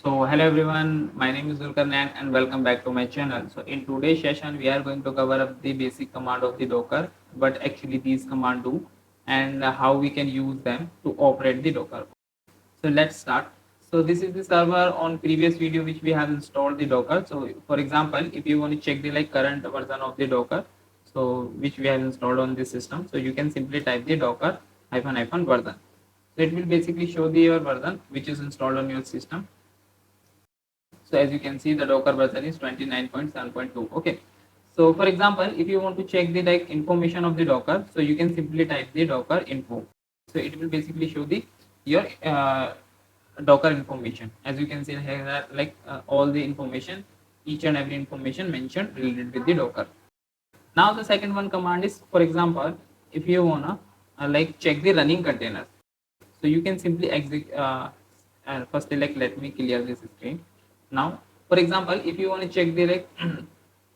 So hello everyone, my name is Zulkarnain and welcome back to my channel. So in today's session we are going to cover up the basic command of the Docker, what actually these commands do and how we can use them to operate the Docker. So let's start. So this is the server on previous video which we have installed the Docker. So for example, if you want to check the current version of the Docker, so which we have installed on this system, so you can simply type the Docker hyphen version. So it will basically show the your version which is installed on your system. So as you can see, the Docker version is 29.7.2. Okay. So for example, if you want to check the information of the Docker, so you can simply type the Docker info. So it will basically show the your Docker information. As you can see here, all the information, each and every information mentioned related with the Docker. Now the second one command is, for example, if you wanna check the running containers, so you can simply execute. Firstly, let me clear this screen. Now, for example, if you want to check the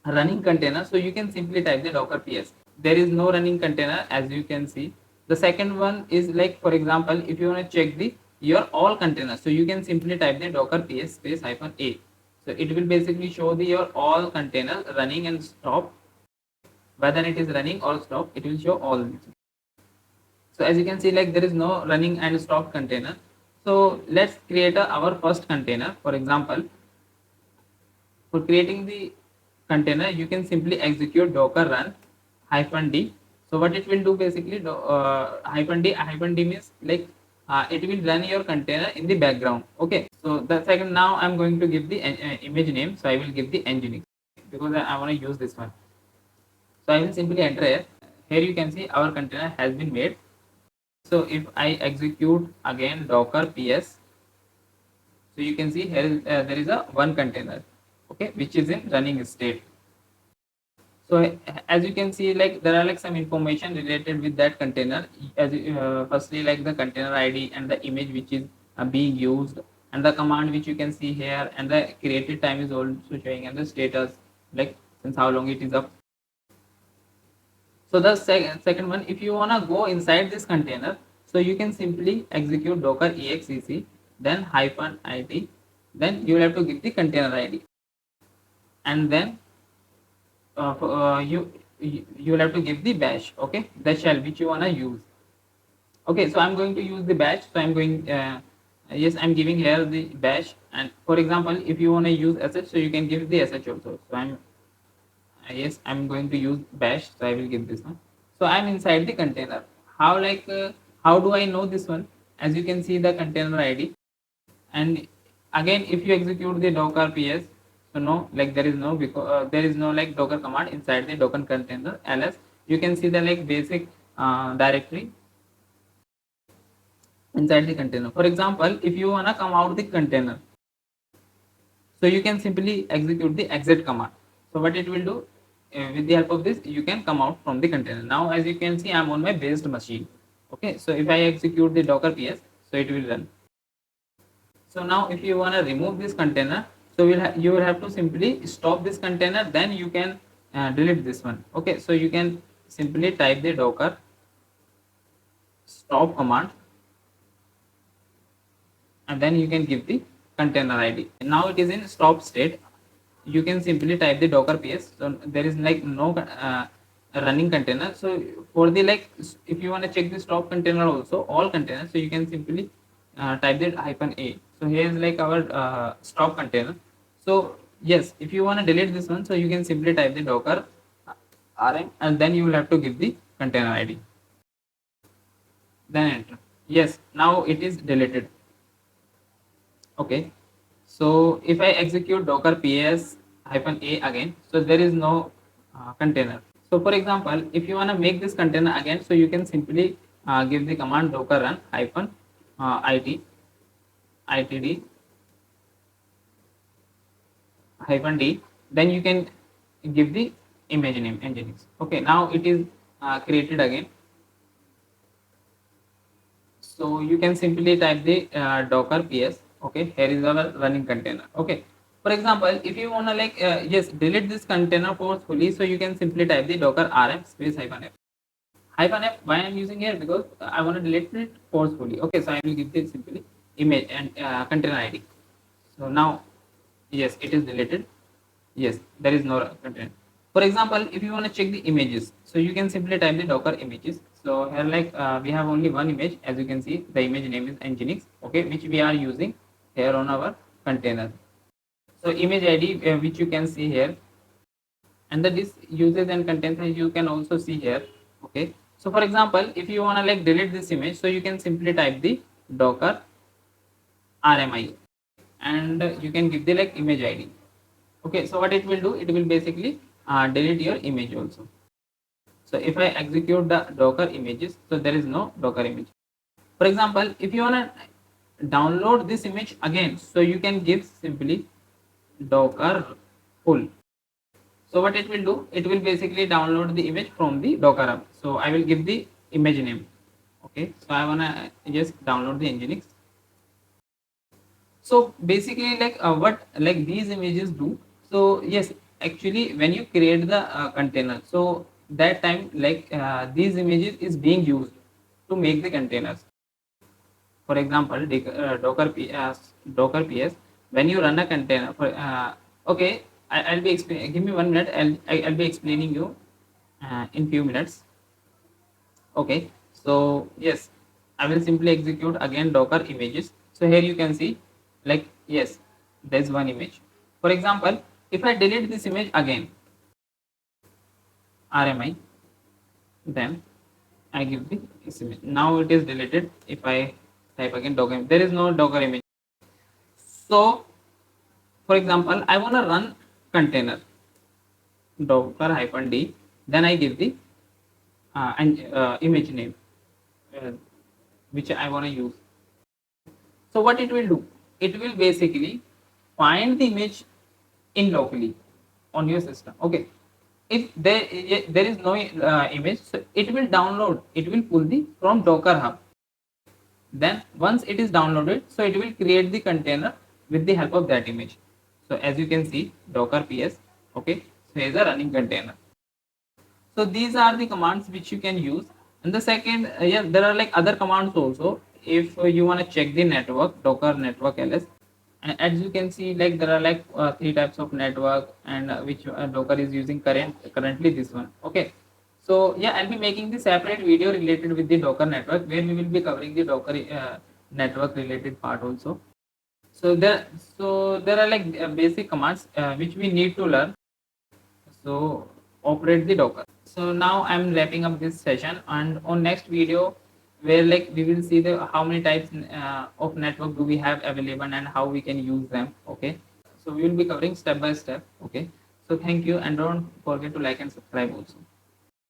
running container, so you can simply type the docker ps. There is no running container, as you can see. The second one is for example, if you want to check the your all containers, so you can simply type the docker ps space hyphen a. So it will basically show the your all containers running and stop. Whether it is running or stop, it will show all these. So as you can see, there is no running and stop container. So let's create our first container. For example, for creating the container, you can simply execute docker run hyphen d. So what it will do basically, hyphen d means it will run your container in the background. Okay. So the second, now I'm going to give the image name. So I will give the nginx because I want to use this one. So I will simply enter here. Here you can see our container has been made. So if I execute again docker ps, so you can see here there is a one container, okay, which is in running state. So as you can see, there are some information related with that container. As firstly, the container ID and the image which is being used, and the command which you can see here, and the created time is also showing, and the status, since how long it is up. So the second one, if you wanna go inside this container, so you can simply execute docker exec, then hyphen it, then you will have to give the container ID, and then you will have to give the bash, okay, the shell which you wanna use. Okay, so I'm going to use the bash. So I'm going, yes, I'm giving here the bash, and for example, if you wanna use sh, so you can give the sh also. So yes, I'm going to use bash, so I will give this one. So I'm inside the container. How do I know this one? As you can see the container ID, and again if you execute the docker ps, so no, there is no, because there is no docker command inside the docker container ls. You can see the basic directory inside the container. For example, if you wanna come out the container, so you can simply execute the exit command. So what it will do, with the help of this, you can come out from the container. Now as you can see, I'm on my based machine. Okay, so if I execute the docker ps, so it will run. So now if you want to remove this container, so you will have to simply stop this container, then you can delete this one. Okay, so you can simply type the docker stop command, and then you can give the container id. Now it is in stop state. You can simply type the docker ps. So there is no running container. So for the if you want to check the stop container also, all containers, so you can simply type the hyphen a. So here is our stop container. So yes, if you want to delete this one, so you can simply type the docker rm, and then you will have to give the container id, then enter. Yes, now it is deleted. Okay, so if I execute docker ps hyphen a again, so there is no container. So for example, if you want to make this container again, so you can simply give the command docker run hyphen itd hyphen d, then you can give the image name nginx. Okay, now it is created again. So you can simply type the docker ps. Okay, here is our running container. Okay, for example, if you want to yes, delete this container forcefully, so you can simply type the docker rm space hyphen f. Hyphen f, why I'm using here, because I want to delete it forcefully. Okay, so I will give this simply image and container id. So now, yes, it is deleted. Yes, there is no content. For example, if you want to check the images, so you can simply type the docker images. So here, like we have only one image, as you can see, the image name is nginx, okay, which we are using here on our container. So image id, which you can see here, and the this uses and contents you can also see here, okay. So for example, if you want to like delete this image, so you can simply type the docker rmi, and you can give the like image id, okay. So what it will do, it will basically delete your image also. So if I execute the docker images, so there is no docker image. For example, if you want to download this image again, so you can give simply docker full. So what it will do, it will basically download the image from the docker app. So I will give the image name, okay. So I want to just download the nginx. So basically, like what like these images do, so yes, actually when you create the container, so that time like these images is being used to make the containers. For example, docker ps, when you run a container for okay, I'll be explaining, give me 1 minute, I'll be explaining you in few minutes, okay. So yes, I will simply execute again docker images. So here you can see, like yes, there's one image. For example, if I delete this image again, rmi, then I give the this image, now it is deleted. If I type again docker, there is no docker image. So for example, I want to run container docker hyphen d, then I give the image name uh, which I want to use. So what it will do, it will basically find the image in locally on your system, okay. If there is no image, so it will download, it will pull the from docker hub. Then once it is downloaded, so it will create the container with the help of that image. So as you can see, docker ps, okay. So here's a running container. So these are the commands which you can use. And the second, yeah, there are like other commands also. If you want to check the network, docker network ls, and as you can see, like there are like three types of network, and which docker is using currently this one, okay. So yeah, I'll be making the separate video related with the docker network, where we will be covering the docker network related part also. So there are like basic commands which we need to learn, so operate the docker. So now I'm wrapping up this session, and on next video, where like we will see the how many types of network do we have available and how we can use them, okay. So we will be covering step by step, okay. So thank you, and don't forget to like and subscribe also.